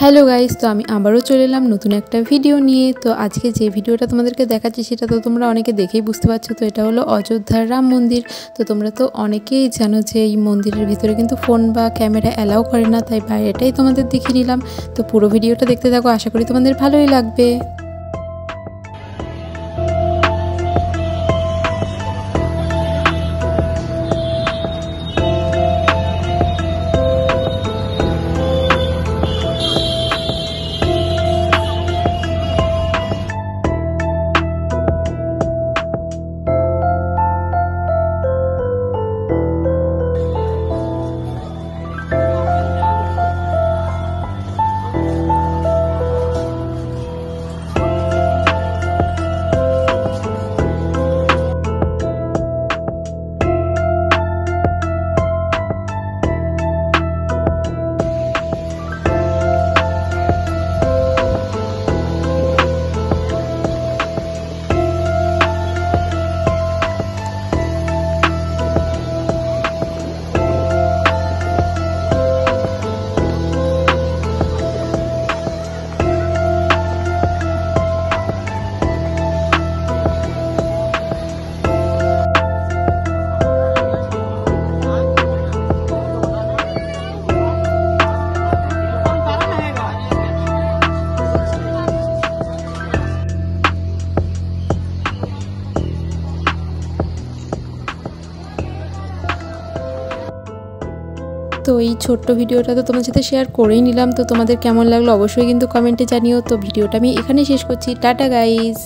Hello guys, তো আমি আবারও চলে এলাম নতুন একটা ভিডিও নিয়ে। তো আজকে যে ভিডিওটা তোমাদেরকে দেখাচ্ছি সেটা তো তোমরা অনেকে দেখেই বুঝতে পারছো। তো এটা হলো অযোধ্যার রাম মন্দির। তো তোমরা তো অনেকেই জানো যে এই মন্দিরের ভিতরে কিন্তু ফোন বা ক্যামেরা অ্যালাউ করে না, তাই বাইরেটাই তোমাদের দেখিয়ে নিলাম। তো পুরো ভিডিওটা দেখতে থাকো, আশা করি তোমাদের ভালোই লাগবে। তো এই ছোট্ট ভিডিওটা তো তোমার সাথে শেয়ার করেই নিলাম। তো তোমাদের কেমন লাগলো অবশ্যই কিন্তু কমেন্টে জানিও। তো ভিডিওটা আমি এখানেই শেষ করছি। Tata guys.